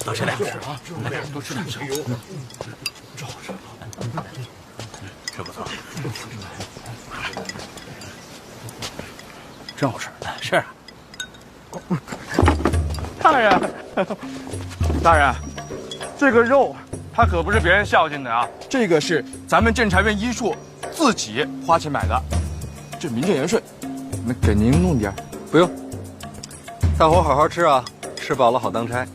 多吃点是啊，多吃点。哎呦，吃不错，真好吃。是啊。大人，大人，这个肉它可不是别人孝敬的啊，这个是咱们监察院医处自己花钱买的，这名正言顺。那给您弄点。不用，大伙好好吃啊，吃饱了好当差。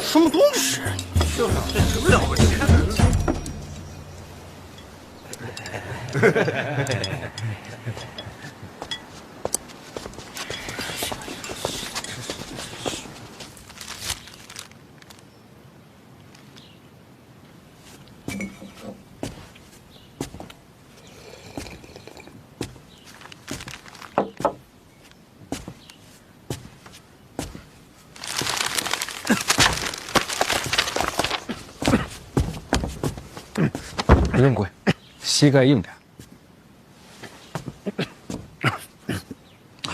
什么东西？就是这什么了不起？不用跪，膝盖硬点。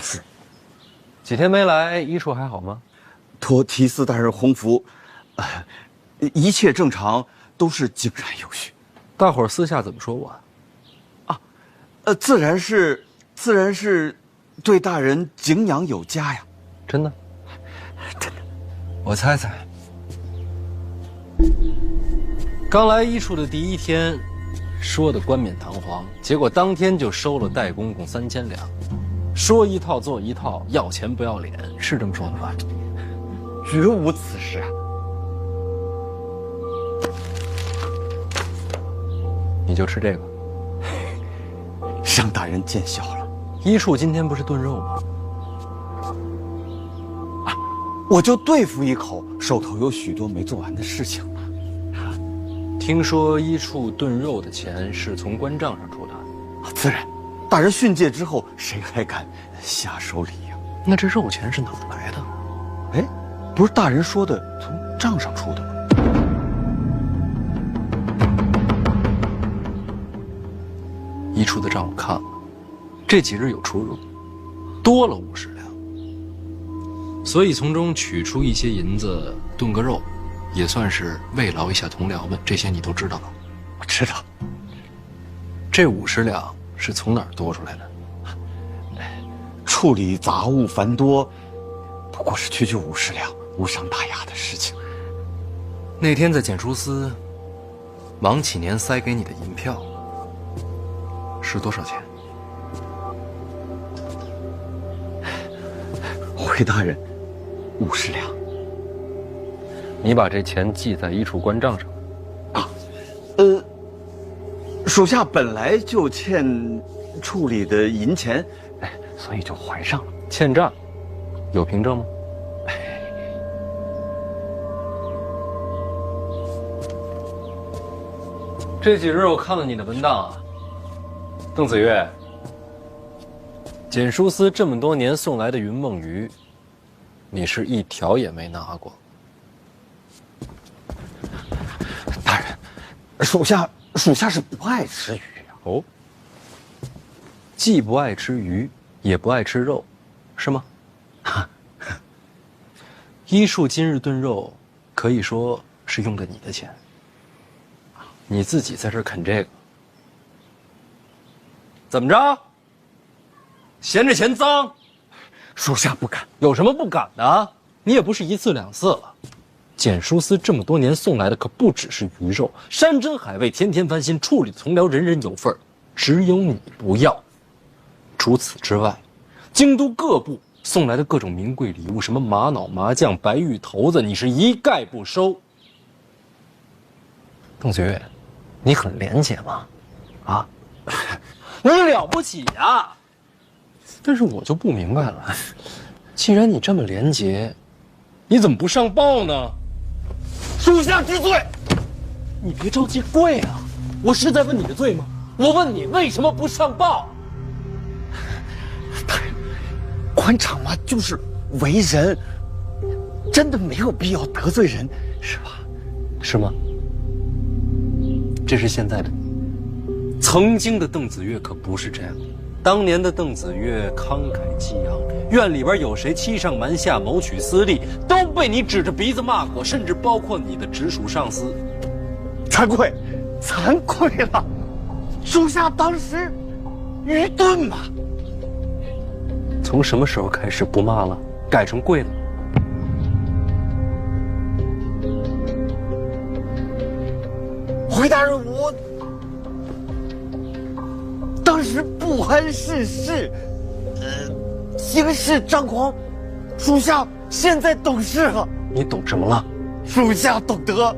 是，几天没来，医处还好吗？托提司大人洪福，一切正常，都是井然有序。大伙儿私下怎么说我啊？自然是对大人敬仰有加呀。真的？真的。我猜猜，刚来医处的第一天，说的冠冕堂皇，结果当天就收了戴公公3000两，说一套做一套，要钱不要脸，是这么说的吧？绝无此事啊！你就吃这个，让大人见笑了。医处今天不是炖肉吗？我就对付一口，手头有许多没做完的事情嘛。听说医处炖肉的钱是从官账上出的，自然，大人训诫之后，谁还敢瞎收礼呀？那这肉钱是哪儿来的？哎，不是大人说的从账上出的吗？医处的账我看了，这几日有出入，多了50两，所以从中取出一些银子炖个肉，也算是慰劳一下同僚们。这些你都知道吧？我知道。这50两是从哪儿多出来的？处理杂物繁多，不过是区区50两，无伤大雅的事情。那天在检书司，王启年塞给你的银票是多少钱？回大人，50两。你把这钱记在医处官账上。属下本来就欠处理的银钱，所以就还上了。欠账，有凭证吗？这几日我看了你的文档啊，邓子越，检书司这么多年送来的云梦鱼，你是一条也没拿过。大人，属下是不爱吃鱼呀。哦，既不爱吃鱼，也不爱吃肉，是吗？医处今日炖肉，可以说是用的你的钱。你自己在这儿啃这个，怎么着？嫌这钱脏？属下不敢。有什么不敢的？你也不是1次2次了。检书司这么多年送来的可不只是鱼肉，山珍海味，天天翻新，处理的同僚人人有份儿，只有你不要。除此之外，京都各部送来的各种名贵礼物，什么玛瑙、麻将、白玉头子，你是一概不收。邓子越，你很廉洁吗？啊，你了不起呀！但是我就不明白了，既然你这么廉洁，你怎么不上报呢？属下知罪。你别着急跪啊！我是在问你的罪吗？我问你为什么不上报？大人，官场嘛，就是为人，真的没有必要得罪人，是吧？是吗？这是现在的你，曾经的邓子越可不是这样。当年的邓子越慷慨激昂，院里边有谁欺上瞒下、谋取私利，都被你指着鼻子骂过，甚至包括你的直属上司。惭愧，惭愧了，属下当时愚钝嘛。从什么时候开始不骂了，改成跪了？回大人，我当时不谙世事，行事张狂，属下现在懂事了。你懂什么了？属下懂得，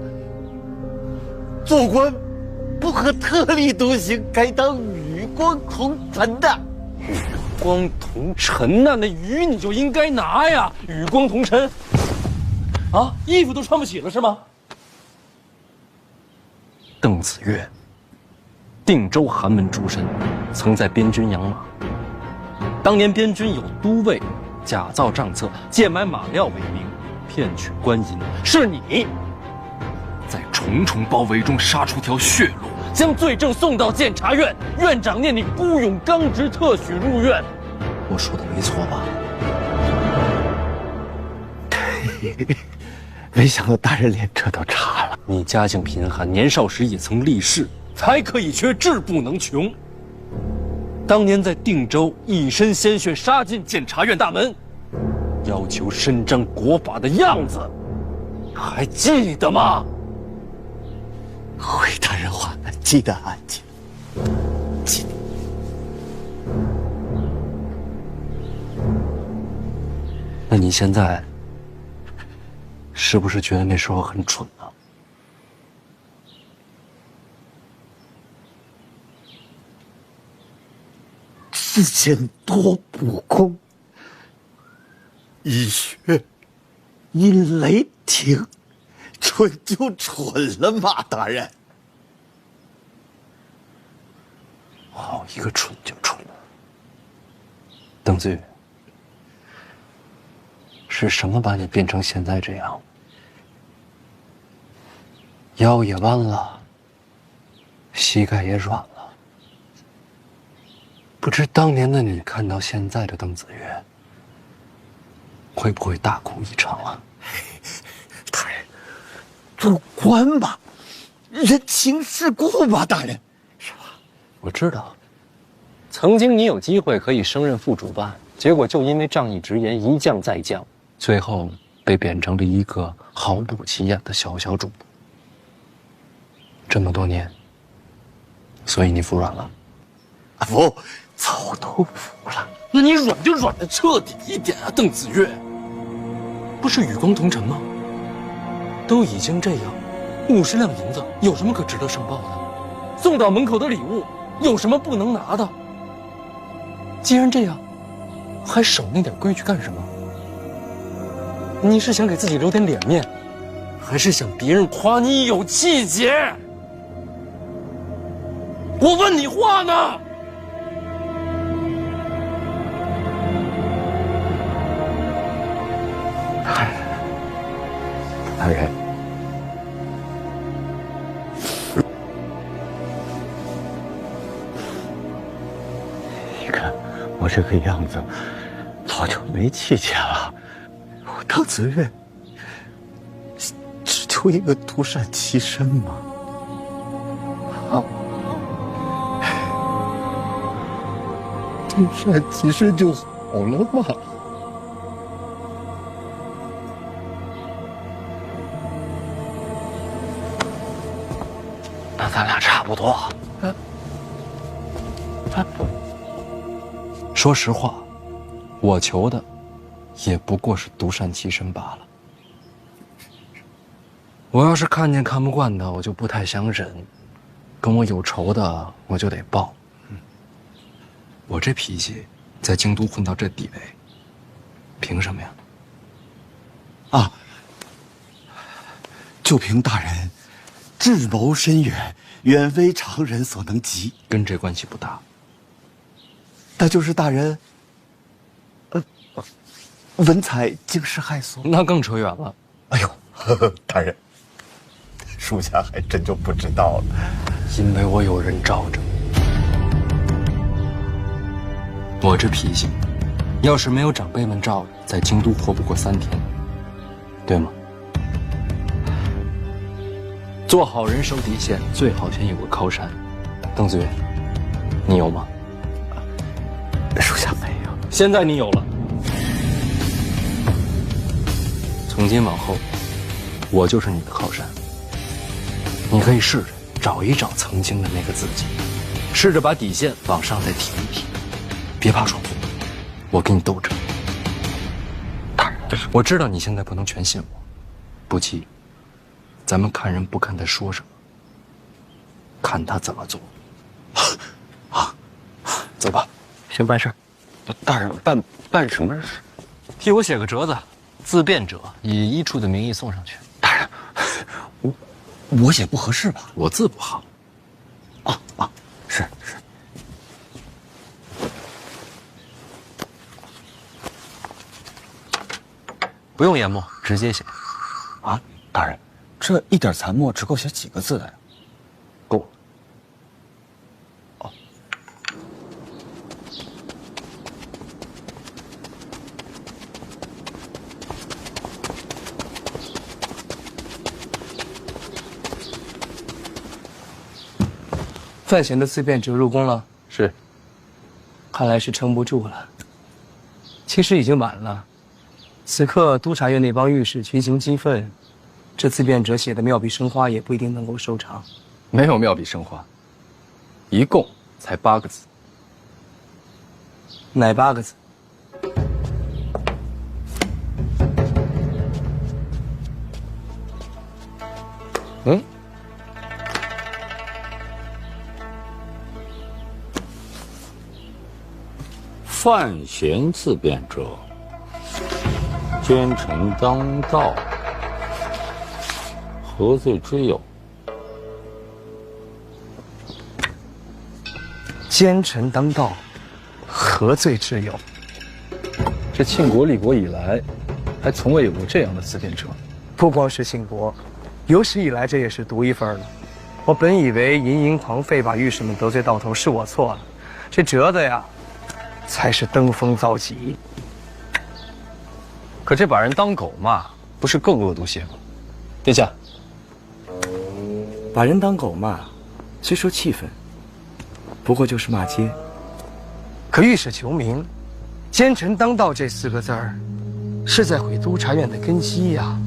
做官不可特立独行，该当与光同尘的。与光同尘呐，那鱼你就应该拿呀！与光同尘，啊，衣服都穿不起了是吗？邓子越，定州寒门出身，曾在边军养马。当年边军有都尉假造账册，贱买马料为名，骗取官银。是你，在重重包围中杀出条血路，将罪证送到监察院。院长念你孤勇刚直，特许入院。我说的没错吧？没想到大人连这都查了。你家境贫寒，年少时也曾立誓，才可以缺，志不能穷。当年在定州一身鲜血杀进监察院大门，要求伸张国法的样子，还记得吗？回大人话，记得啊，记得。那你现在是不是觉得那时候很蠢啊？之前多不公，一血因雷霆，蠢就蠢了嘛，大人。好一个蠢就蠢了。邓子越，是什么把你变成现在这样？腰也弯了，膝盖也软了。不知当年的你看到现在的邓子越，会不会大哭一场啊？大人，做官嘛，人情世故嘛，大人，是吧？我知道，曾经你有机会可以升任副主办，结果就因为仗义直言，一降再降，最后被贬成了一个毫不起眼的小主播。这么多年，所以你服软了？服，早都服了。那你软就软的彻底一点啊，邓子越！不是与光同尘吗？都已经这样，50两银子有什么可值得上报的？送到门口的礼物有什么不能拿的？既然这样，还守那点规矩干什么？你是想给自己留点脸面，还是想别人夸你有气节？我问你话呢！大人，你看我这个样子，早就没气节了。我邓子越只求一个独善其身嘛。啊，独善其身就好了嘛。那咱俩差不多。说实话，我求的也不过是独善其身罢了。我要是看见看不惯的，我就不太想忍；跟我有仇的，我就得报。我这脾气，在京都混到这地位，凭什么呀？啊，就凭大人智谋深远，远非常人所能及。跟这关系不大。那就是大人，文采惊世骇俗，那更扯远了。哎呦，大人，属下还真就不知道了。因为我有人罩着。我这脾性，要是没有长辈们罩着，在京都活不过3天，对吗？做好人守底线，最好先有个靠山。邓子云，你有吗？属下没有。现在你有了。从今往后，我就是你的靠山。你可以试着找一找曾经的那个自己，试着把底线往上再提一提，别怕闯祸，我跟你斗着。大人，我知道你现在不能全信我，不急，咱们看人不看他说什么，看他怎么做。啊，走吧，先办事儿。大人，办什么事？替我写个折子，自辩者以医处的名义送上去。大人，我写不合适吧？我字不好。是。不用研墨，直接写。啊，大人，这一点残墨只够写几个字的呀？够了。范闲的自辩者入宫了，是。看来是撑不住了。其实已经晚了，此刻督察院那帮御史群情激愤，这自辩者写的妙笔生花也不一定能够收场。没有妙笔生花，一共才8个字。哪8个字？范闲自辩者，奸臣当道，何罪之有？奸臣当道，何罪之有？这庆国立国以来，还从未有过这样的自辩者。不光是庆国，有史以来这也是独一份了。我本以为淫淫狂吠把御史们得罪到头，是我错了。这折子呀，才是登峰造极。可这把人当狗骂，不是更恶毒些吗？殿下，把人当狗骂，虽说气愤，不过就是骂街。可御史求名，奸臣当道这4个字儿，是在毁督察院的根基呀。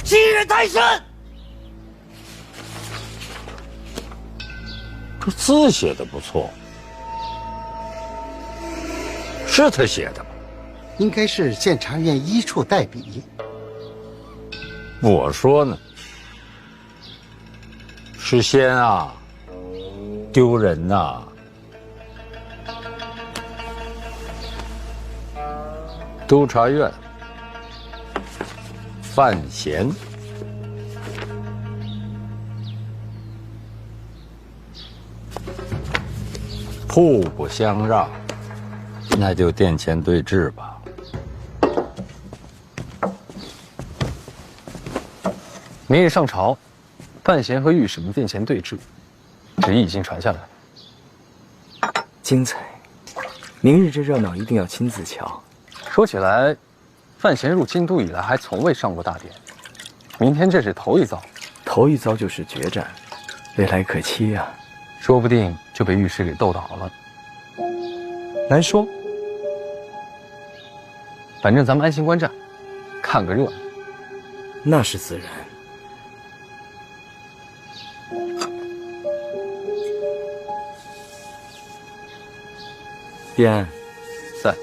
欺人太甚！这字写的不错，是他写的吗？应该是监察院医处代笔。我说呢，是先啊，丢人呐！督察院，范闲。互不相让，那就殿前对质吧。明日上朝，范闲和御史们殿前对质，旨意已经传下来。精彩！明日这热闹一定要亲自瞧。说起来，范闲入京都以来还从未上过大典，明天这是头一遭。头一遭就是决战，未来可期呀。说不定就被御史给斗倒了。难说，反正咱们安心观战，看个热闹。那是自然。毕安，在。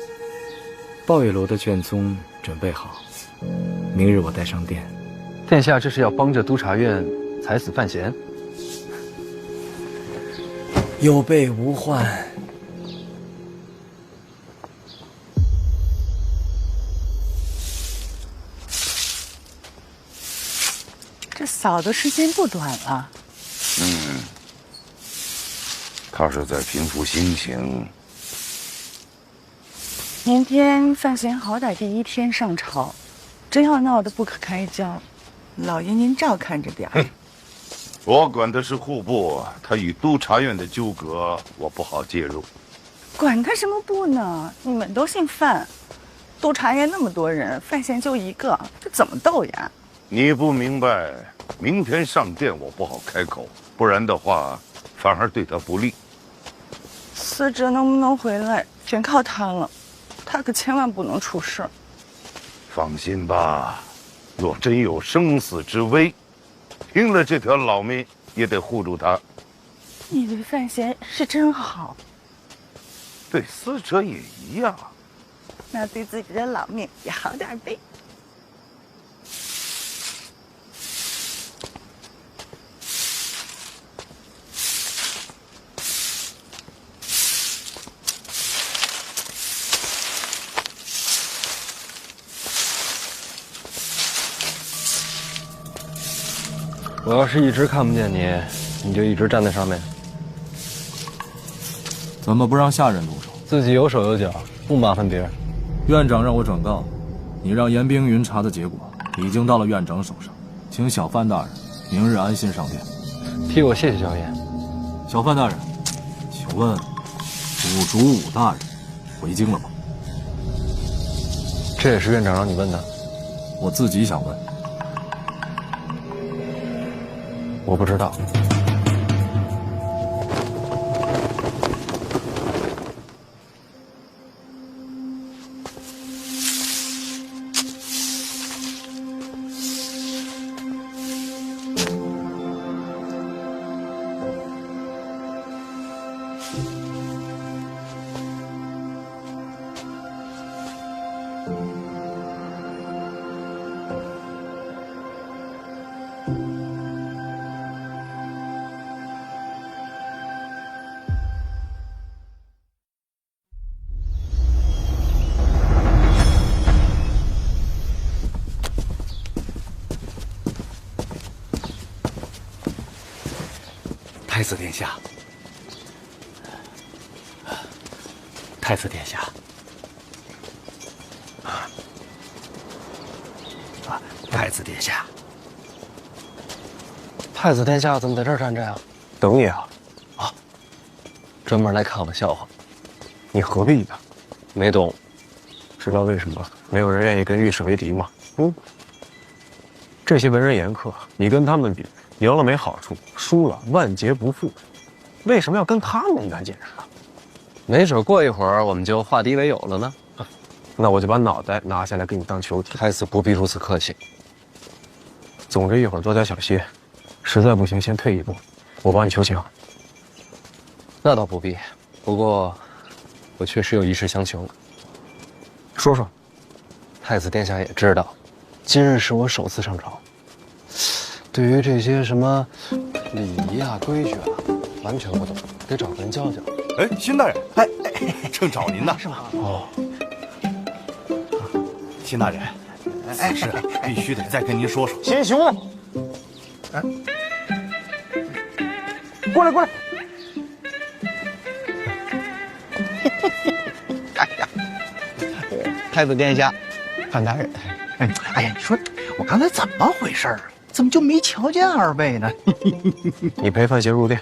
抱月楼的卷宗准备好，明日我带上殿。殿下这是要帮着督察院裁死范闲？有备无患。这扫的时间不短了。他是在平复心情。明天范闲好歹第1天上朝，真要闹得不可开交，老爷您照看着点儿。我管的是户部，他与督察院的纠葛，我不好介入。管他什么部呢？你们都姓范，督察院那么多人，范闲就一个，这怎么斗呀？你不明白，明天上殿我不好开口，不然的话，反而对他不利。司职能不能回来，全靠他了，他可千万不能出事。放心吧，若真有生死之危，拼了这条老命也得护住他。你对范闲是真好，对死者也一样。那对自己的老命也好点呗。我要是一直看不见你，你就一直站在上面。怎么不让下人动手？自己有手有脚，不麻烦别人。院长让我转告，你让严冰云查的结果已经到了院长手上，请小范大人明日安心上殿。替我谢谢小燕。小范大人，请问府主武大人回京了吗？这也是院长让你问的。我自己想问。我不知道。太子殿下，太子殿下，太子殿下，太子殿下怎么在这儿站着呀？等你啊！啊，专门来看我笑话。你何必呢？没懂。知道为什么没有人愿意跟御史为敌吗？这些文人言客，你跟他们比，赢了没好处，输了万劫不复。为什么要跟他们一般见识啊？没准过一会儿我们就化敌为友了呢。那我就把脑袋拿下来给你当球体。太子不必如此客气。总之一会儿多加小心，实在不行先退一步，我帮你求情。那倒不必，不过我确实有一事相求。说说。太子殿下也知道，今日是我首次上朝，对于这些什么礼仪啊、规矩啊，完全不懂，得找个人教教。哎，辛大人，正找您呢。是吧？哦，辛大人，此事必须得再跟您说说。秦雄，过来过来。太子殿下，范大人，哎呀，你说我刚才怎么回事啊？怎么就没瞧见二位呢？你陪范闲入殿。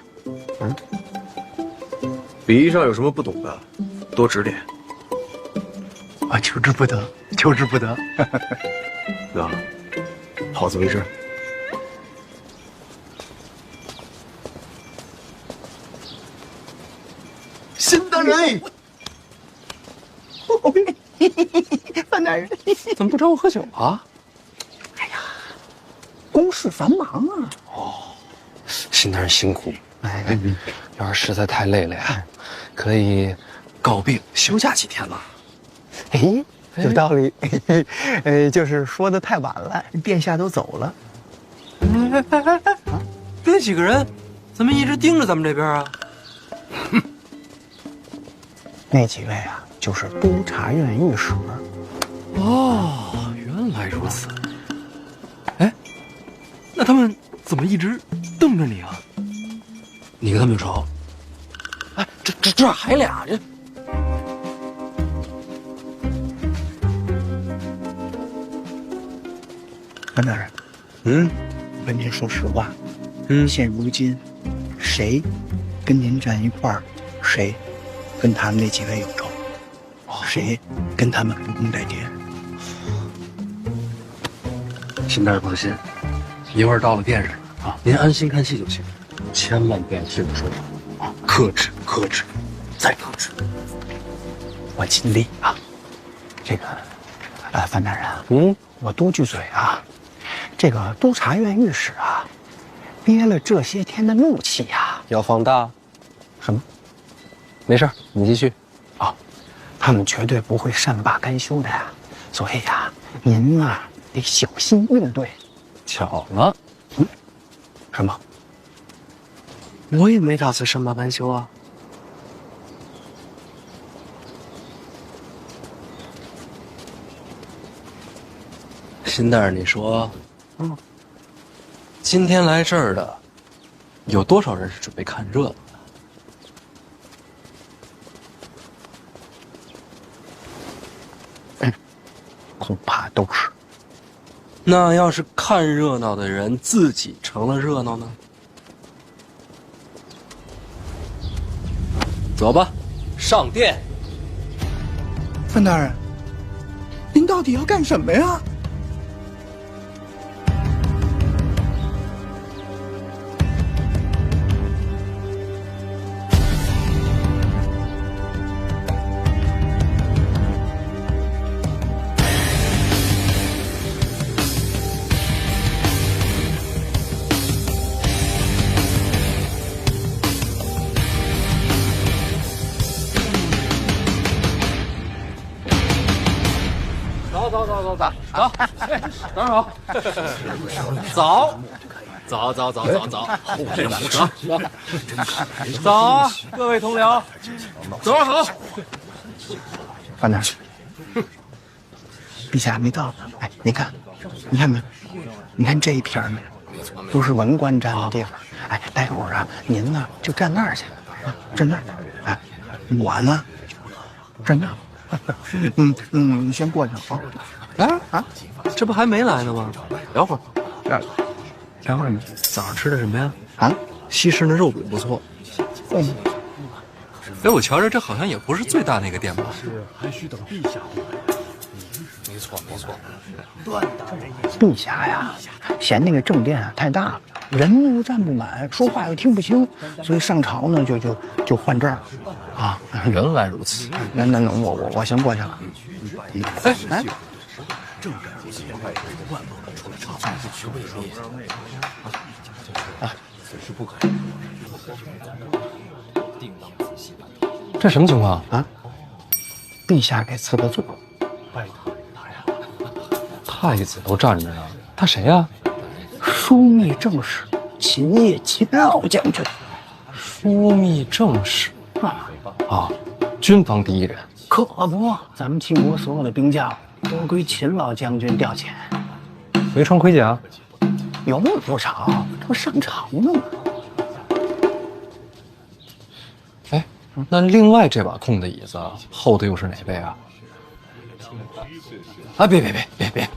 礼仪上有什么不懂的，多指点。啊，求之不得，求之不得。哥，好自为之。辛大人，范大人，怎么不找我喝酒啊？哎呀，公事繁忙啊。哦，辛大人辛苦。哎，要是实在太累了呀，可以告病休假几天嘛。哎，有道理。就是说的太晚了，殿下都走了。那几个人怎么一直盯着咱们这边啊？那几位啊，就是督察院御史。哦，原来如此。哎，那他们怎么一直瞪着你啊？你跟他们有仇？哎，这还俩人。范大人，问您说实话，现如今谁跟您站一块儿，谁跟他们那几位有仇，谁跟他们不共戴天。邢大人放心，一会儿到了殿上啊，您安心看戏就行，千万别随口说啊，克制，克制，再克制。我尽力啊。这个，范大人，我多句嘴啊，这个督察院御史啊，憋了这些天的怒气呀，要放大？什么？没事，你继续。啊，他们绝对不会善罢甘休的呀。所以呀，您啊得小心应对。巧了，什么？我也没打算善罢甘休啊。秦大人，你说，今天来这儿的，有多少人是准备看热闹的？恐怕都是。那要是看热闹的人自己成了热闹呢？走吧，上殿。范大人，您到底要干什么呀？走啊，各位同僚，走好。范大人，陛下没到。哎，你看没？你看这一片没？都是文官站的地方。哎，待会儿啊，您呢就站那儿去，站那儿。哎，我呢站那儿。你先过去啊。这不还没来呢吗？聊会儿。聊会儿呢。早上吃的什么呀？啊，西市那肉饼不错。哎，我瞧着这好像也不是最大那个店吧？还需等陛下。没错。陛下呀，嫌那个正殿啊太大了，人又站不满，说话又听不清，所以上朝呢就换这儿啊。原来如此。那我先过去了。哎。这什么情况啊？陛下给赐的罪。太子都站着呢，他谁呀？枢密正使秦业秦老将军。枢密正使啊，军方第一人。可不，咱们秦国所有的兵将都归秦老将军调遣。没穿盔甲？有不少，这不上朝呢吗？哎，那另外这把空的椅子后头又是哪位啊？啊，别，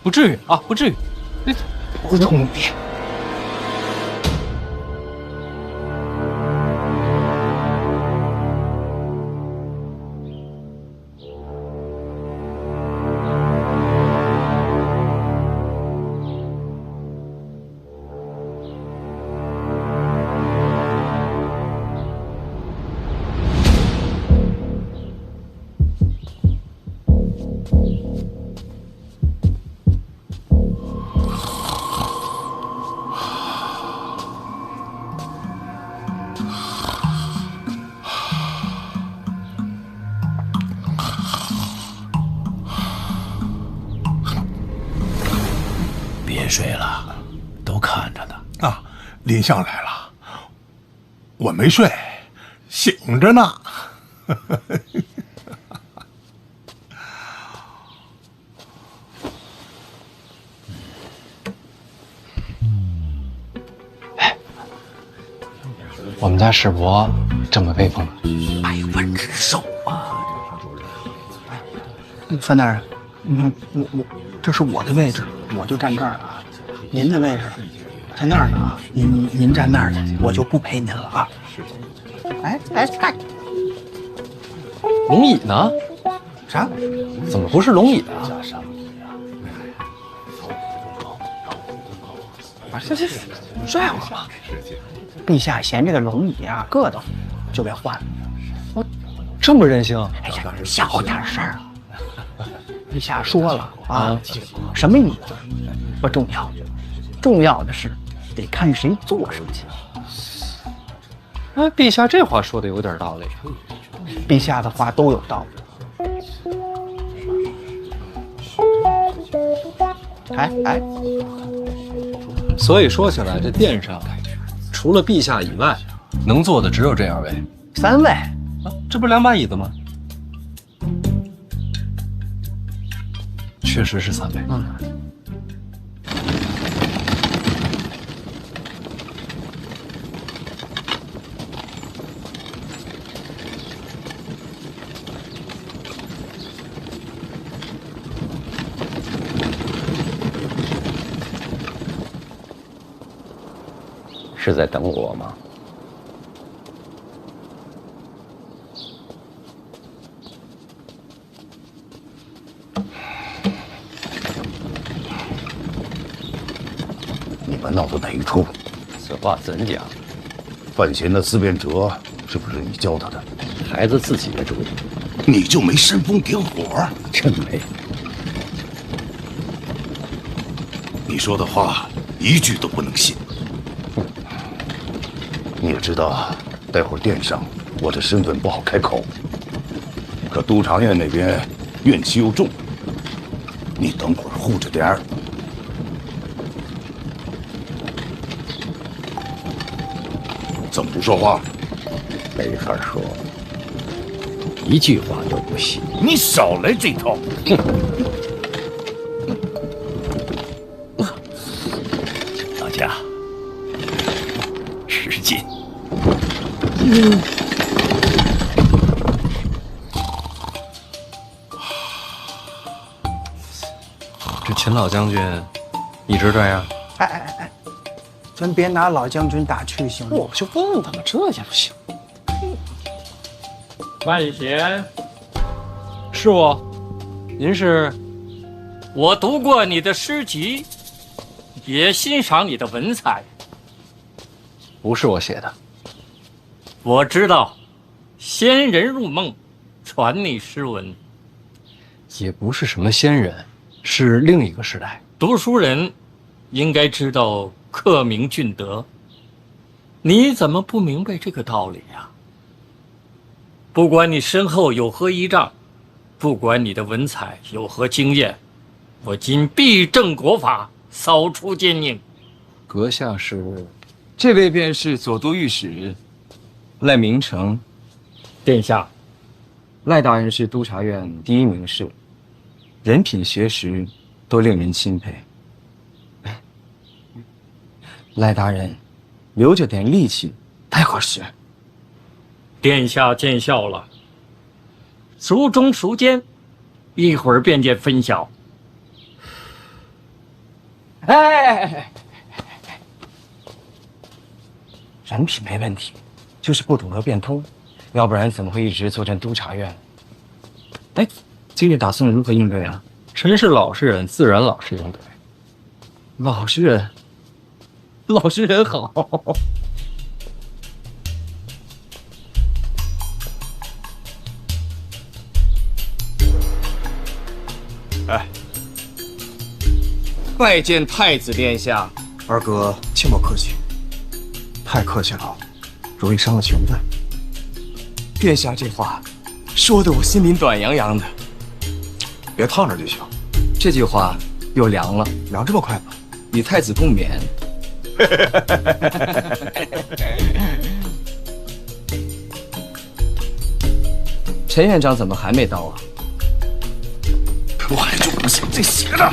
不至于啊，不至于。不容易。别睡了，都看着呢。啊，林相来了，我没睡，醒着呢。我们家世伯这么威风，100万之首啊！范大人，你看我这是我的位置，我就站这儿了。您的位置在那儿呢，您站那儿去，我就不陪您了啊。哎，龙椅呢？啥？怎么不是龙椅啊？这拽我吧！陛下嫌这个龙椅啊硌得慌，就给换了。我这么任性？哎呀，小点事儿。陛下说了啊，什么椅子不重要，重要的是得看谁坐上去。哎，陛下这话说的有点道理。陛下的话都有道理。哎，所以说起来，这殿上除了陛下以外，能坐的只有这2位，3位啊，这不是2把椅子吗？确实是3位。是在等我吗？你们闹的哪一出？此话怎讲？范闲的思辨辙是不是你教他的？孩子自己的主意，你就没煽风点火？真没。你说的话一句都不能信。你也知道，待会儿殿上我这身份不好开口，可督察院那边怨气又重，你等会儿护着点儿。怎么不说话？没法说，一句话都不行。你少来这套！老家，使劲！这秦老将军一直这样？哎，咱别拿老将军打趣行吗？我就问问他们，这也不行。范闲，是我，您是？我读过你的诗集，也欣赏你的文采。不是我写的。我知道，仙人入梦，传你诗文。也不是什么仙人，是另一个时代。读书人应该知道克明俊德，你怎么不明白这个道理呀？不管你身后有何依仗，不管你的文采有何经验，我今必正国法，扫除奸佞。阁下是？这位便是左都御史赖明成。殿下，赖大人是督察院第一名士，人品学识都令人钦佩。赖大人留着点力气太合适。殿下见笑了，孰忠孰奸，一会儿便见分晓。哎，人品没问题，就是不懂得变通，要不然怎么会一直坐镇督察院？哎，今日打算如何应对啊？臣是老实人，自然老实应对。老实人，老实人好。哎，拜见太子殿下。二哥，切莫客气，太客气了，容易伤了情分。殿下这话说的我心里暖洋洋的。别烫着就行。这句话又凉了，凉这么快吗？与太子共勉。陈院长怎么还没到啊？我还就不信这邪的。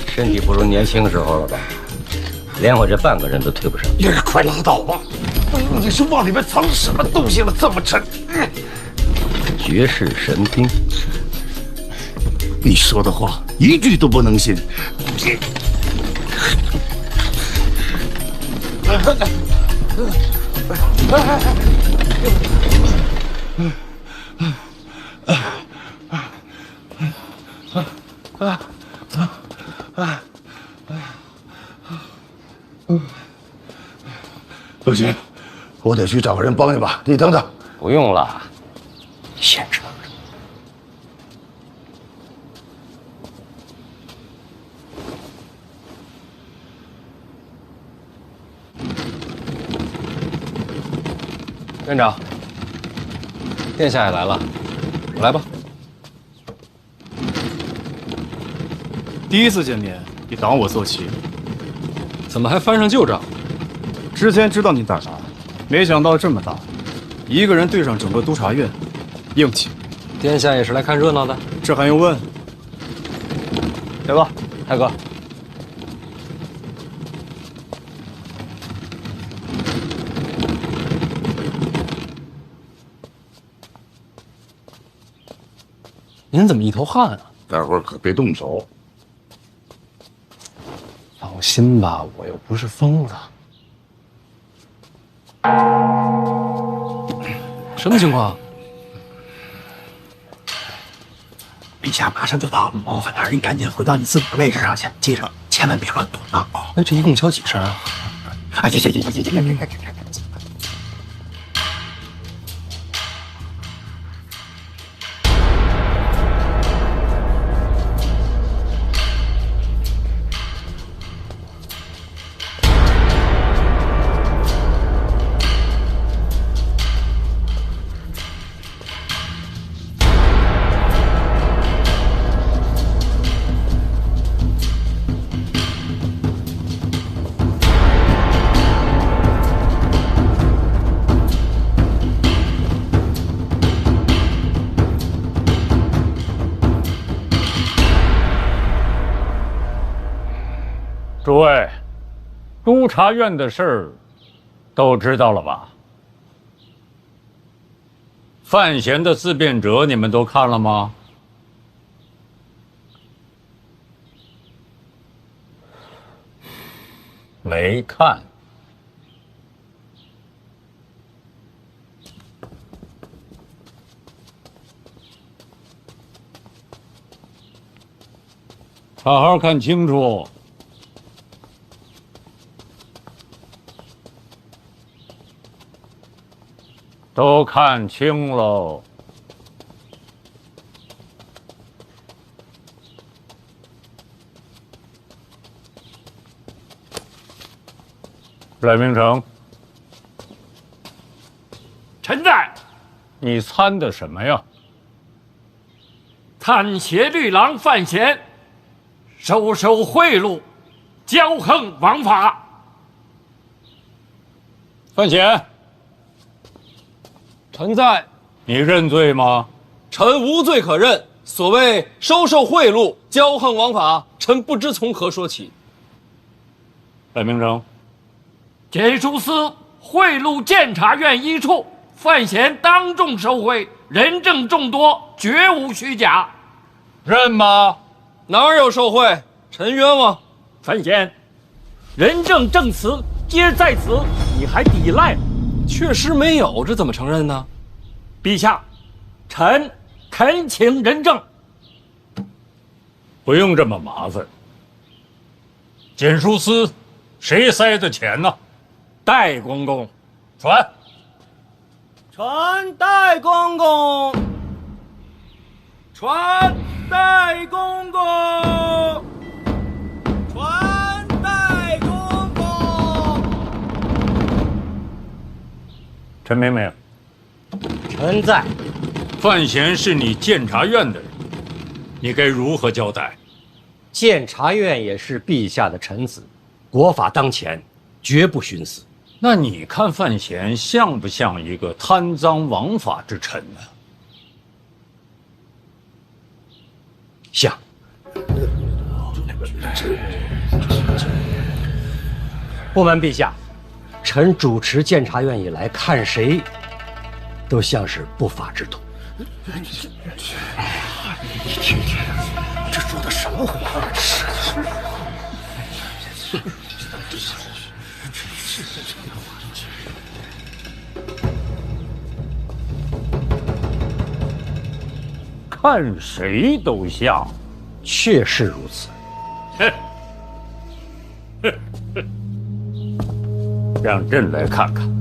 身体不如年轻时候了吧？连我这半个人都推不上。你快拉倒吧！你是往里面藏什么东西了？这么沉？绝世神兵。你说的话一句都不能信。不行，我得去找个人帮你吧。你等等。不用了，先知道。院长，殿下也来了，来吧。第一次见面，你挡我坐骑，怎么还翻上旧账？之前知道你胆大，没想到这么大，一个人对上整个督察院，硬气。殿下也是来看热闹的？这还用问？来吧，太哥。您怎么一头汗啊？待会儿可别动手。放心吧，我又不是疯子。什么情况？陛下马上就到了，麻烦大人你赶紧回到你自己的位置上去，记着千万别乱动啊！哎，这一共敲几声啊？哎，行，诸位，督察院的事儿都知道了吧？范闲的自辩者你们都看了吗？没看。好好看清楚。都看清喽。赖明成，臣在。你参的什么呀？参协律郎范闲收受贿赂，骄横枉法。范闲。臣在。你认罪吗？臣无罪可认。所谓收受贿赂、骄横枉法，臣不知从何说起。赖明成，检书司贿赂监察院一处，范闲当众受贿，人证众多，绝无虚假。认吗？哪有受贿？臣冤枉。范闲，人证证词皆在此，你还抵赖？确实没有，这怎么承认呢？陛下，臣恳请人证。不用这么麻烦。检书司谁塞的钱呢？戴公公。传。传戴公公。传戴公公。传戴公公。陈明明，臣在。范闲是你监察院的人，你该如何交代？监察院也是陛下的臣子，国法当前，绝不徇私。那你看范闲像不像一个贪赃枉法之臣呢？像。不瞒陛下，臣主持监察院以来，看谁都像是不法之徒。你听听，这说的什么话？看谁都像，确实如此。让朕来看看。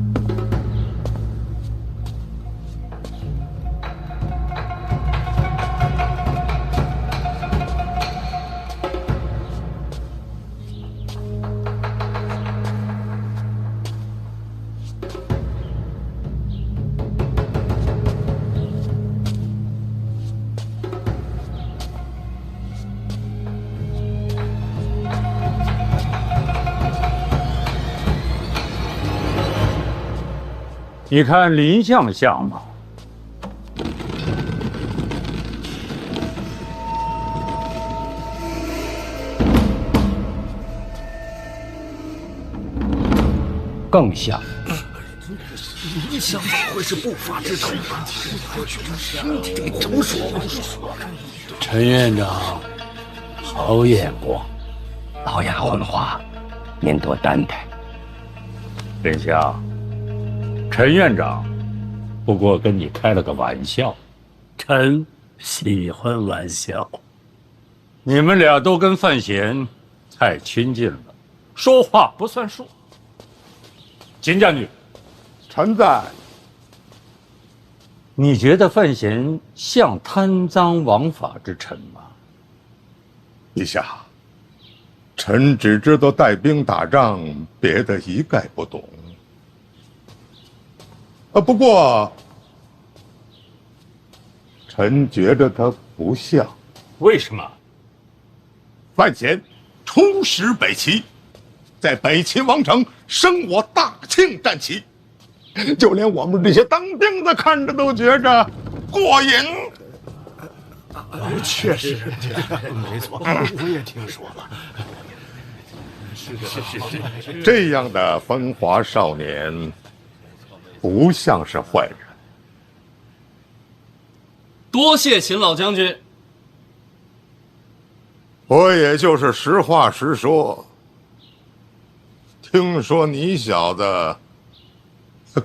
你看林相像吗？更像。林相怎么会是不法之徒？这个成熟。陈院长，好眼光。老衙混话，您多担待。林相。陈院长，不过跟你开了个玩笑。臣喜欢玩笑。你们俩都跟范闲太亲近了，说话不算数。秦将军，臣在。你觉得范闲像贪赃枉法之臣吗？陛下，臣只知道带兵打仗，别的一概不懂。不过，臣觉得他不像。为什么？范闲出使北齐，在北齐王城升我大庆战旗，就连我们这些当兵的看着都觉着过瘾。确实，没错，我也听说了。是。这样的风华少年。不像是坏人。多谢秦老将军。我也就是实话实说。听说你小子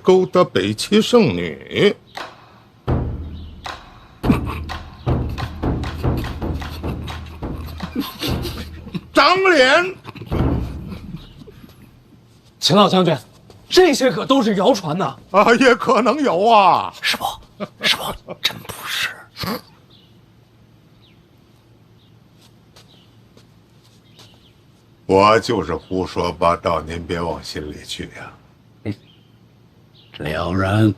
勾搭北齐圣女，长脸。秦老将军。这些可都是谣传呐！啊，也可能有啊。师傅，真不是。我就是胡说八道，您别往心里去呀。了然。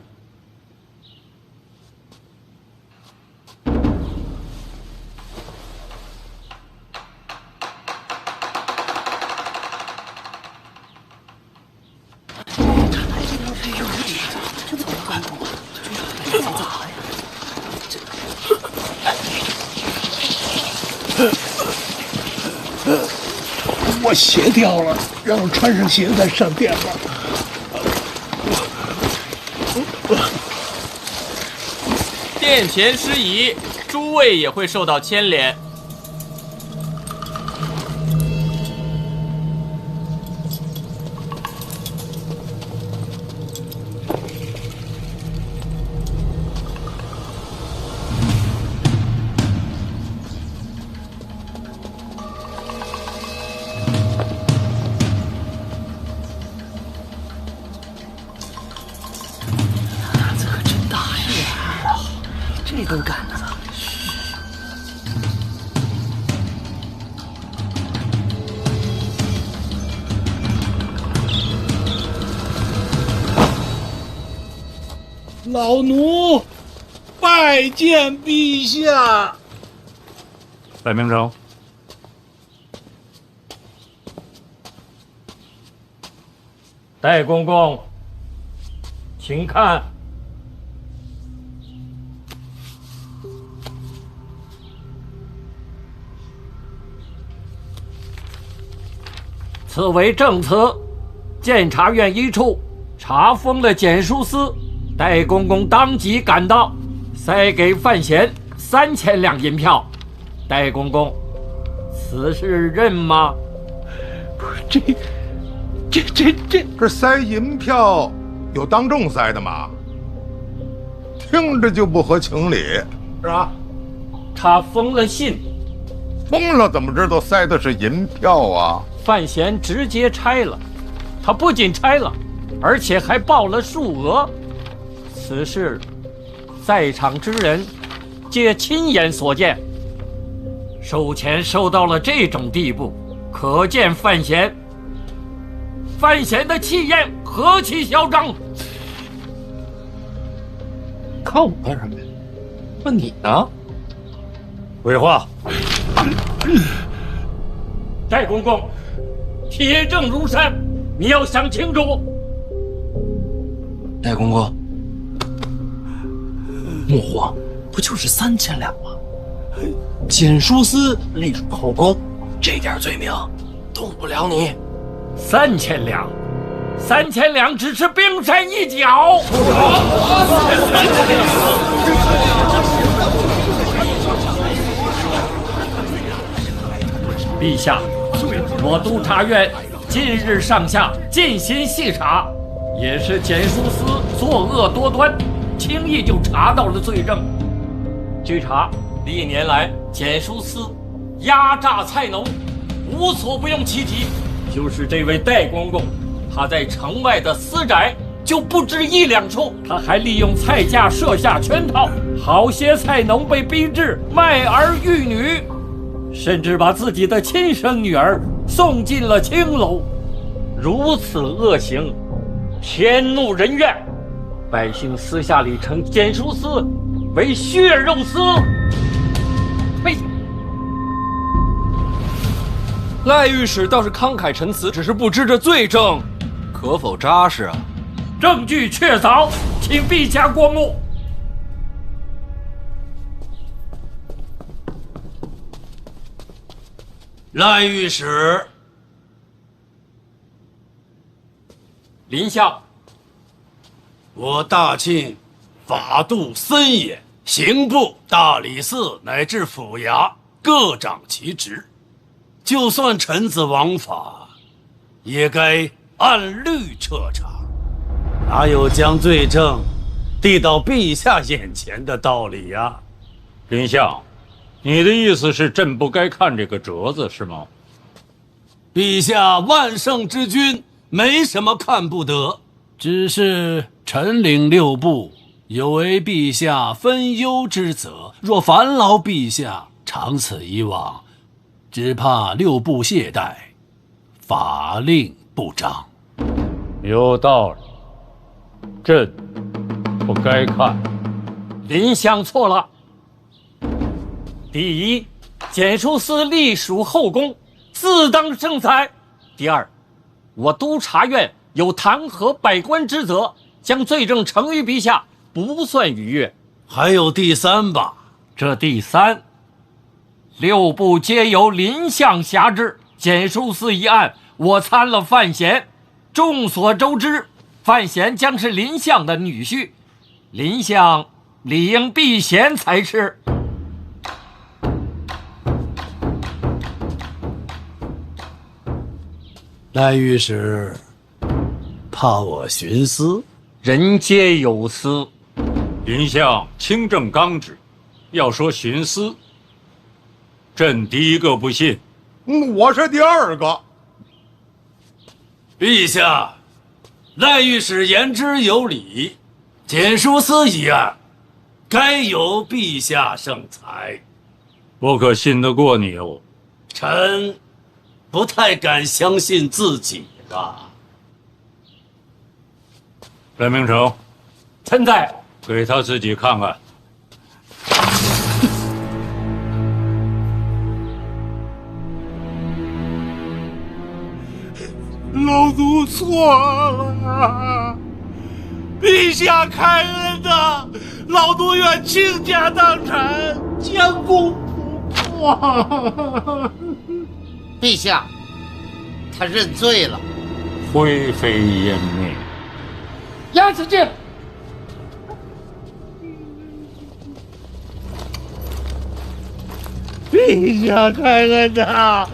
我鞋掉了，让我穿上鞋再上殿吧。殿前失仪，诸位也会受到牵连。这都敢呢？老奴拜见陛下。赖明成，戴公公，请看。此为证词，监察院一处查封了检书司，戴公公当即赶到，塞给范闲3000两银票。戴公公，此事认吗？不是这塞银票有当众塞的吗？听着就不合情理，是吧？他封了信，封了怎么知道塞的是银票啊？范闲直接拆了，他不仅拆了，而且还报了数额。此事，在场之人皆亲眼所见。收钱收到了这种地步，可见范闲的气焰何其嚣张！看我干什么呀？问你呢？回话。戴公公，铁证如山，你要想清楚。戴公公，木皇不就是3000两吗？简书司隶属后宫，这点罪名动不了你。3000两，3000两只是冰山一角。陛下，我督察院近日上下进行细查，也是简书司作恶多端，轻易就查到了罪证。据查，历年来简书司压榨菜农，无所不用其极。就是这位戴公公，他在城外的私宅就不止1、2处，他还利用菜价设下圈套，好些菜农被逼至卖儿育女，甚至把自己的亲生女儿送进了青楼。如此恶行，天怒人怨，百姓私下里称简书司为血肉司。呸！赖御史倒是慷慨陈词，只是不知这罪证可否扎实啊？证据确凿，请陛下过目。赖御史，林相，我大庆法度森严，刑部、大理寺乃至府衙各掌其职。就算臣子枉法，也该按律彻查，哪有将罪证递到陛下眼前的道理呀？林相，你的意思是朕不该看这个折子是吗？陛下万圣之君，没什么看不得，只是臣领6部，有违陛下分忧之责。若烦劳陛下，长此以往，只怕6部懈怠，法令不彰。有道理，朕不该看。林相错了。第一，简书司隶属后宫，自当盛采；第二，我督察院有弹劾百官之责，将罪证呈于陛下，不算逾越。还有第三吧？这第三，6部皆由林相辖制。简书司一案，我参了范闲。众所周知，范闲将是林相的女婿，林相理应避嫌才是。赖御史，怕我徇私？人皆有私。林相清正刚直，要说徇私，朕第一个不信。我是第2个。陛下，赖御史言之有理，简书司一案，该由陛下圣裁。不可信得过你哦。臣不太敢相信自己吧。赖明成，臣在。给他自己看看。老奴错了，陛下开恩呐，老奴愿倾家荡产，将功补过。陛下，他认罪了。灰飞烟灭。押此进。陛下开恩呐！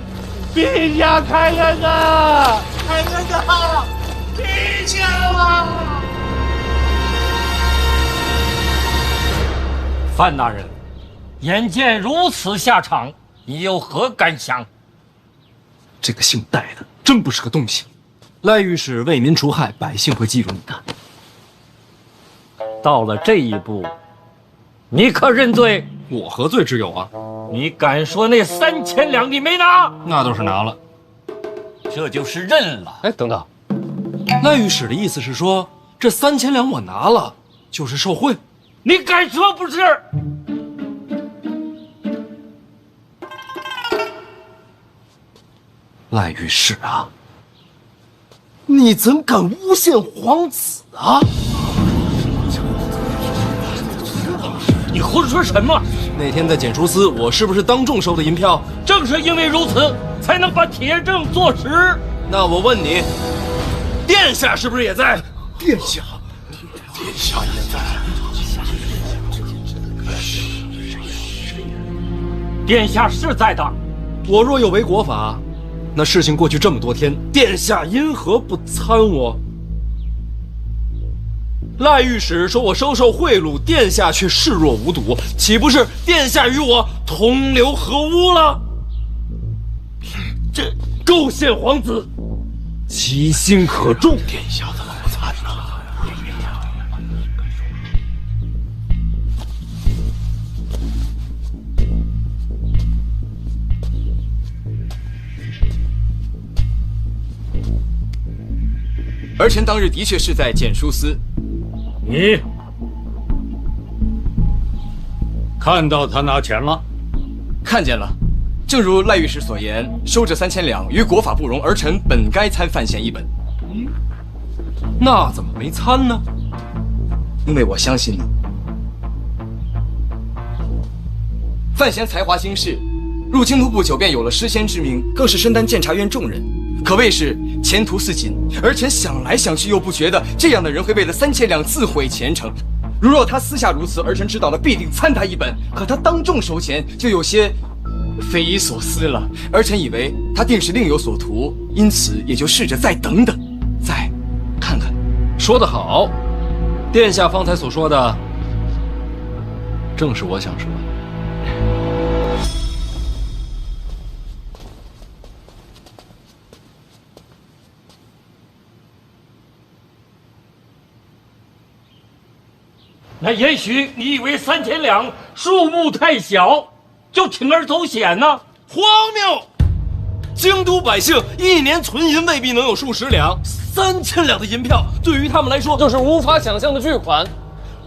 陛下开恩呐！开恩呐！范大人，眼见如此下场，你有何感想？这个姓戴的真不是个东西。赖御史为民除害，百姓会记住你的。到了这一步，你可认罪？我何罪之有啊？你敢说那3000两你没拿？那倒是拿了，这就是认了。哎，等等，赖御史的意思是说，这3000两我拿了，就是受贿？你敢说不是？赖御史啊，你怎敢诬陷皇子啊？你胡说什么？那天在检书司，我是不是当众收的银票？正是因为如此，才能把铁证坐实。那我问你，殿下是不是也在？殿下也在。殿下是在的。我若有违国法，那事情过去这么多天，殿下因何不参我？赖御史说我收受贿赂，殿下却视若无睹，岂不是殿下与我同流合污了？这构陷皇子，其心可诛。殿下怎么不参呢？儿臣当日的确是在检书司。你看到他拿钱了？看见了，正如赖御史所言，收这3000两与国法不容，儿臣本该参范闲一本。那怎么没参呢？因为我相信你。范闲才华兴世，入京都不久便有了诗仙之名，更是身担监察院重任，可谓是前途似锦。儿臣想来想去，又不觉得这样的人会为了3000两自毁前程。如若他私下如此，儿臣知道了必定参他一本；可他当众收钱，就有些匪夷所思了。儿臣以为他定是另有所图，因此也就试着再等等，再看看。说得好，殿下方才所说的，正是我想说的。那也许你以为3000两数目太小，就铤而走险呢？荒谬！京都百姓一年存银未必能有数十两，3000两的银票对于他们来说就是无法想象的巨款。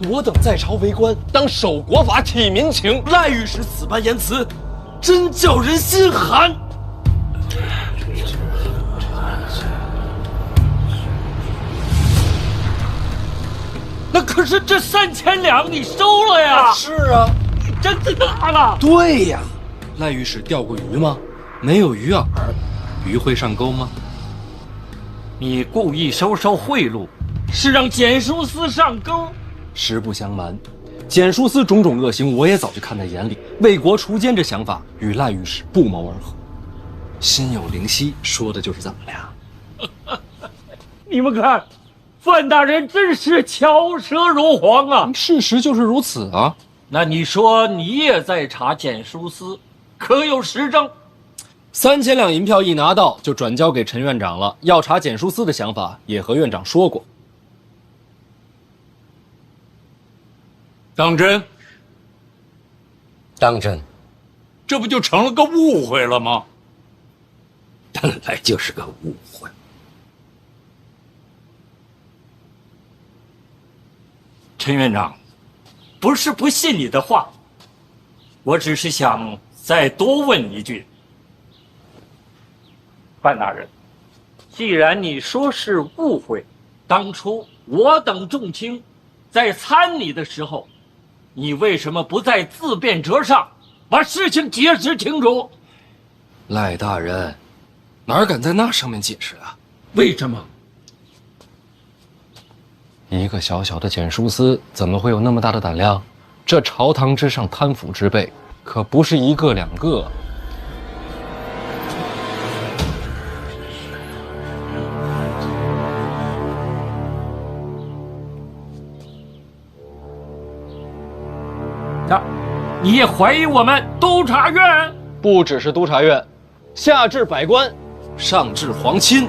我等在朝为官，当守国法、体民情。赖御史此般言辞，真叫人心寒。那可是这3000两你收了呀？是啊，你真的拿了？对呀，赖御史钓过鱼吗？没有鱼饵，鱼会上钩吗？你故意收贿赂，是让检书司上钩。实不相瞒，检书司种种恶行，我也早就看在眼里。为国除奸这想法与赖御史不谋而合。心有灵犀，说的就是咱们俩。你们看。范大人真是巧舌如簧啊！事实就是如此啊。那你说你也在查检书司，可有实证？3000两银票一拿到就转交给陈院长了。要查检书司的想法，也和院长说过。当真？当真。这不就成了个误会了吗？本来就是个误会。陈院长，不是不信你的话，我只是想再多问一句。范大人，既然你说是误会，当初我等众卿在参你的时候，你为什么不在自辩折上把事情解释清楚？赖大人，哪敢在那上面解释啊？为什么？一个小小的检书司怎么会有那么大的胆量？这朝堂之上贪腐之辈可不是一个两个。你也怀疑我们督察院？不只是督察院，下至百官，上至皇亲，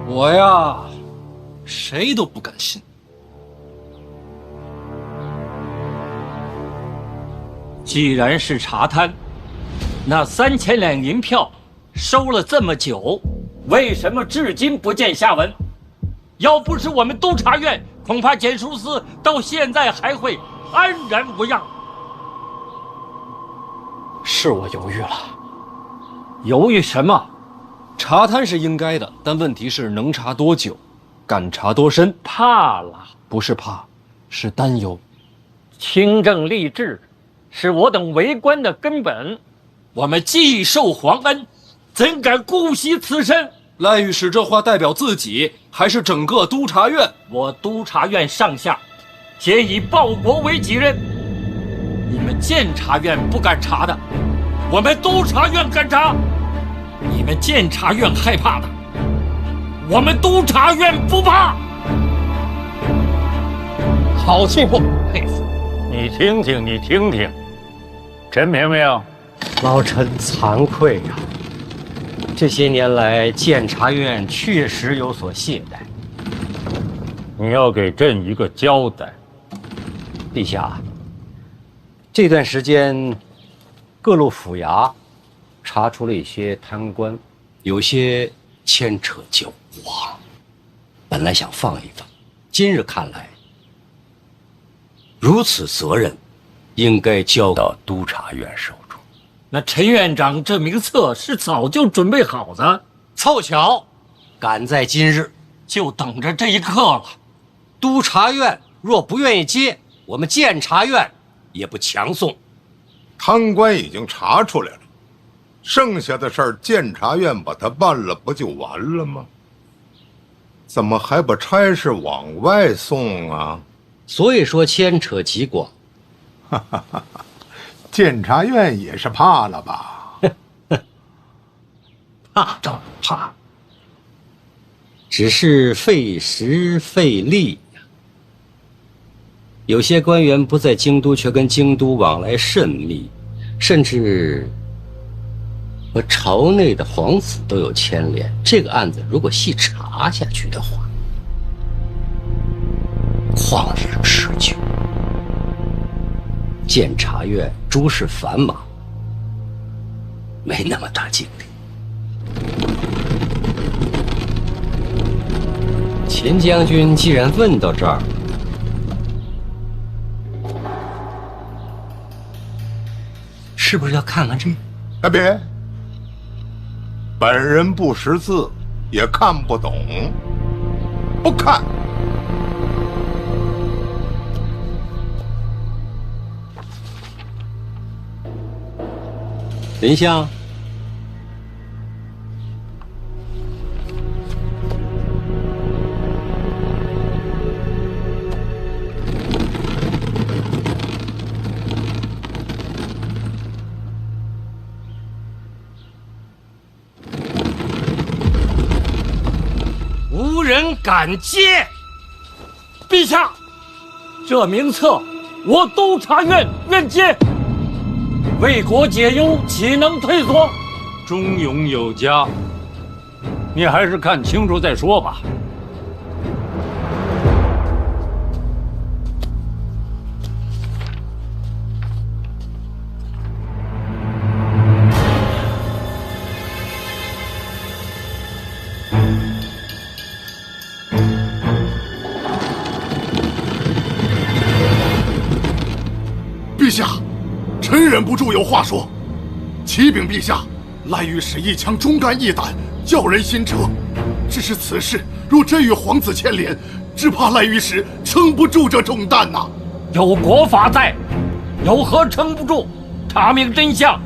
我呀，谁都不敢信。既然是查贪，那3000两银票收了这么久，为什么至今不见下文？要不是我们督察院，恐怕检书司到现在还会安然无恙。是我犹豫了。犹豫什么？查贪是应该的，但问题是能查多久，敢查多深？怕了？不是怕，是担忧。清正吏治是我等为官的根本，我们既受皇恩，怎敢姑息此身？赖御史这话代表自己，还是整个督察院？我督察院上下皆以报国为己任，你们监察院不敢查的，我们督察院敢查；你们监察院害怕的，我们督察院不怕。好气魄，佩服！你听听，你听听，陈明明，老臣惭愧呀。这些年来，监察院确实有所懈怠。你要给朕一个交代。陛下，这段时间，各路府衙查出了一些贪官，有些牵扯狡猾。本来想放一放，今日看来，如此责任，应该交到督察院手中。那陈院长这名册是早就准备好的，凑巧，赶在今日，就等着这一刻了。督察院若不愿意接，我们监察院也不强送。贪官已经查出来了，剩下的事儿监察院把它办了，不就完了吗？怎么还把差事往外送啊？所以说牵扯极广。哈哈哈！监察院也是怕了吧？怕倒不怕，只是费时费力呀。有些官员不在京都，却跟京都往来甚密，甚至和朝内的皇子都有牵连。这个案子如果细查下去的话，旷日持久。监察院诸事繁忙，没那么大精力。秦将军既然问到这儿，是不是要看看这个？别，本人不识字，也看不懂，不看。林香，无人敢接。陛下，这名册我督察院愿接。为国解忧，岂能退缩？忠勇有加，你还是看清楚再说吧。陛下，臣忍不住有话说。启禀陛下，赖御史一腔忠肝义胆，叫人心折。只是此事若真与皇子牵连，只怕赖御史撑不住这重担呐。有国法在，有何撑不住？查明真相，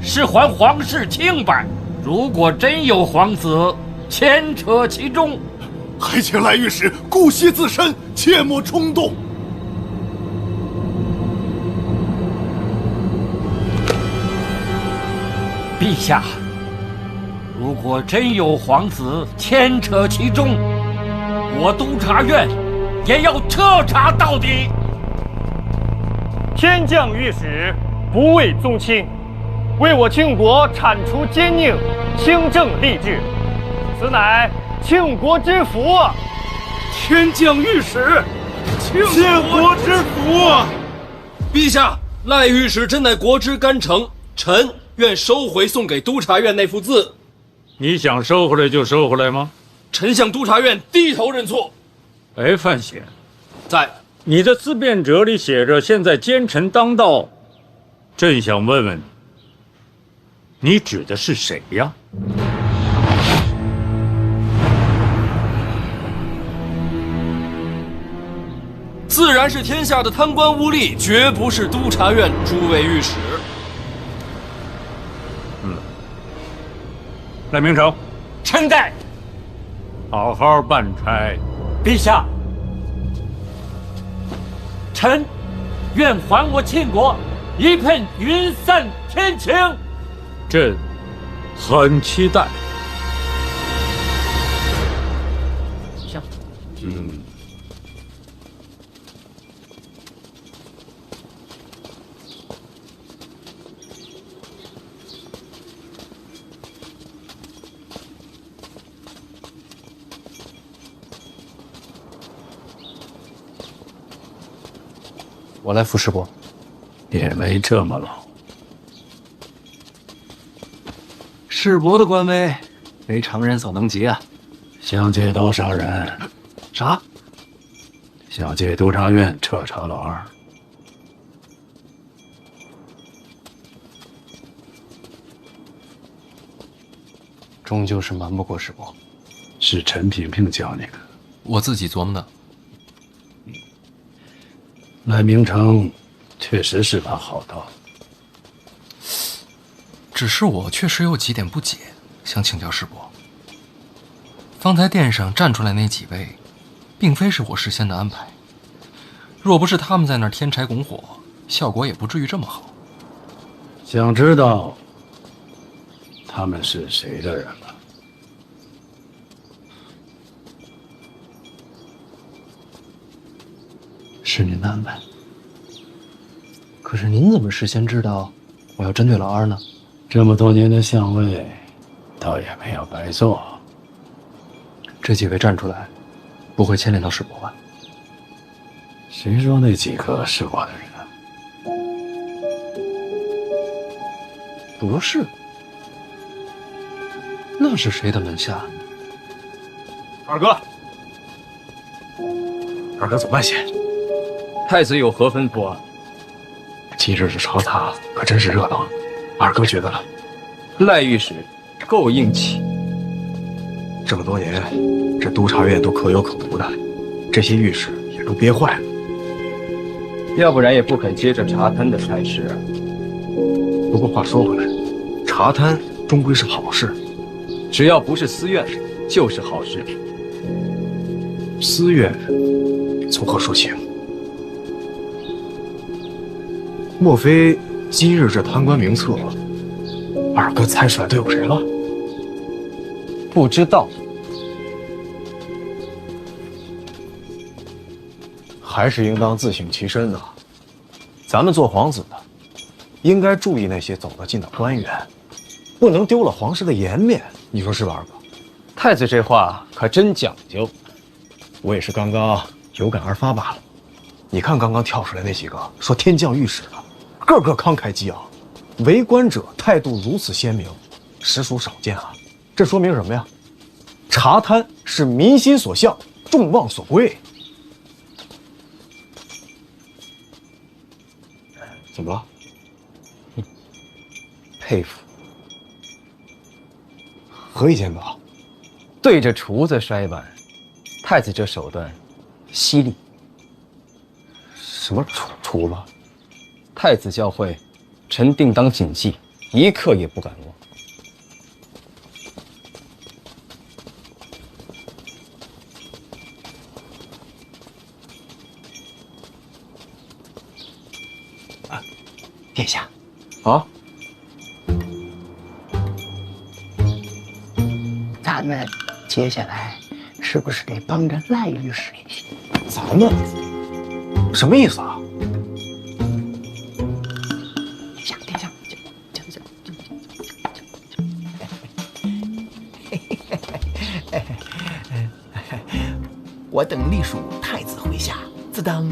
是还皇室清白。如果真有皇子牵扯其中，还请赖御史顾惜自身，切莫冲动。陛下，如果真有皇子牵扯其中，我督察院也要彻查到底。天降御史，不畏宗亲，为我庆国铲除奸佞，清正吏治，此乃庆国之福啊！天降御史，庆国之福啊！陛下，赖御史真乃国之干臣，臣愿收回送给督察院那幅字。你想收回来就收回来吗？臣向督察院低头认错。哎，范闲，在。你的自辩者里写着现在奸臣当道，朕想问问你指的是谁呀？自然是天下的贪官污吏，绝不是督察院诸位御史。赖明成，臣在。好好办差。陛下，臣愿还我庆国一片云散天晴。朕很期待。行。我来扶世伯，也没这么老。世伯的官威，非常人所能及啊！想借多少人？啥？想借督察院彻查老二。终究是瞒不过世伯。是陈萍萍教你的？我自己琢磨的。赖明成确实是把好刀，只是我确实有几点不解，想请教世伯。方才殿上站出来那几位，并非是我事先的安排。若不是他们在那儿添柴拱火，效果也不至于这么好。想知道他们是谁的人吗？是您的安排。可是您怎么事先知道我要针对老二呢？这么多年的相位，倒也没有白做。这几位站出来，不会牵连到世伯吧？谁说那几个是我的人啊？不是。那是谁的门下？二哥，二哥怎么办先？太子有何吩咐啊？今日这朝堂可真是热闹，二哥觉得呢？赖御史够硬气。这么多年，这督察院都可有可无的，这些御史也都憋坏了。要不然也不肯接着查贪的差事啊。不过话说回来，查贪终归是好事，只要不是私怨，就是好事。私怨从何说起？莫非今日这贪官名册，二哥猜出来都有谁了？不知道。还是应当自省其身啊！咱们做皇子的，应该注意那些走得近的官员，不能丢了皇室的颜面。你说是吧，二哥？太子这话可真讲究。我也是刚刚有感而发罢了。你看刚刚跳出来那几个说天降御史的，个个慷慨激昂，为官者态度如此鲜明，实属少见啊！这说明什么呀？查贪是民心所向，众望所归。怎么了？佩服。何以见得？对着厨子摔碗，太子这手段犀利。什么厨子？太子教诲，臣定当谨记，一刻也不敢忘。殿下，啊，咱们接下来是不是得帮着赖御史一些？咱们什么意思啊？我等隶属太子麾下，自当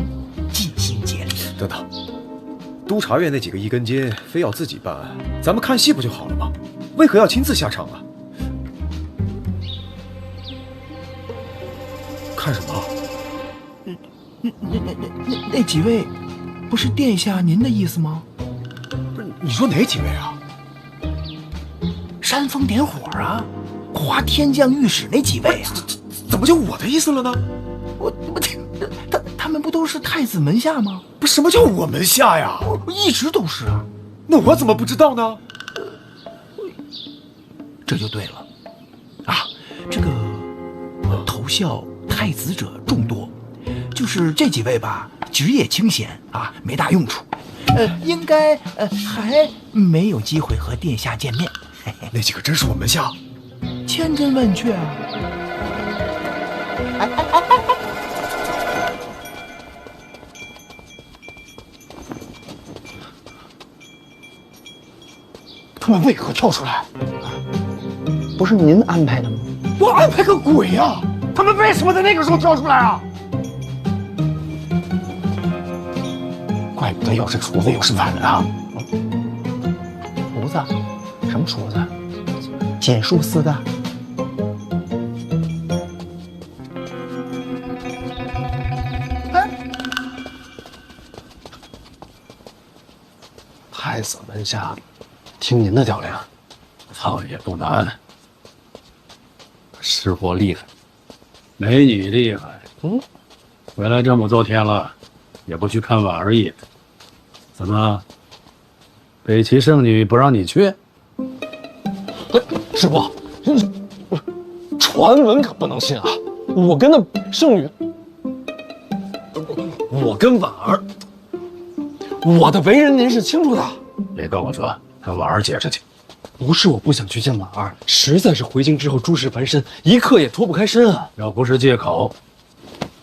尽心竭力。等等，督察院那几个一根筋非要自己办案，咱们看戏不就好了吗？为何要亲自下场啊？看什么？那几位，不是殿下您的意思吗？不是，你说哪几位啊？煽风点火啊，夸天降御史那几位啊？怎么就我的意思了呢？他们不都是太子门下吗？不，什么叫我门下呀？一直都是啊。那我怎么不知道呢？这就对了，啊，这个投效太子者众多，就是这几位吧，职业清闲啊，没大用处，应该还没有机会和殿下见面。嘿嘿，那几个真是我门下？千真万确啊！他们为何跳出来？不是您安排的吗？我安排个鬼呀！他们为什么在那个时候跳出来啊？怪不得又是厨子又是饭的啊！厨子？什么厨子？简书司的。太子门下，听您的调令。操也不难，师伯厉害，美女厉害。回来这么多天了，也不去看婉儿一眼，怎么？北齐圣女不让你去？师伯，传闻可不能信啊！我跟那圣女，我跟婉儿，我的为人您是清楚的。别跟我说，跟婉儿解释去。不是我不想去见婉儿，实在是回京之后诸事繁身，一刻也脱不开身啊！要不是借口，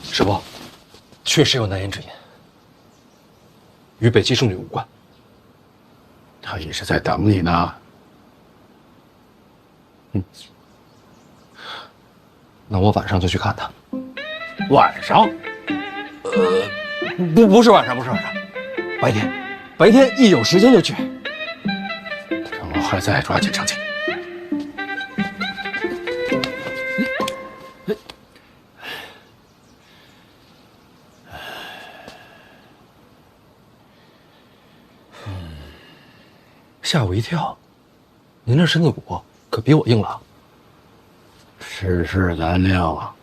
师伯，确实有难言之隐，与北齐圣女无关。她也是在等你呢。那我晚上就去看她。晚上？不是晚上，白天一有时间就去。趁我还在，抓紧上去。吓我一跳，您这身子骨可比我硬朗。世事难料啊！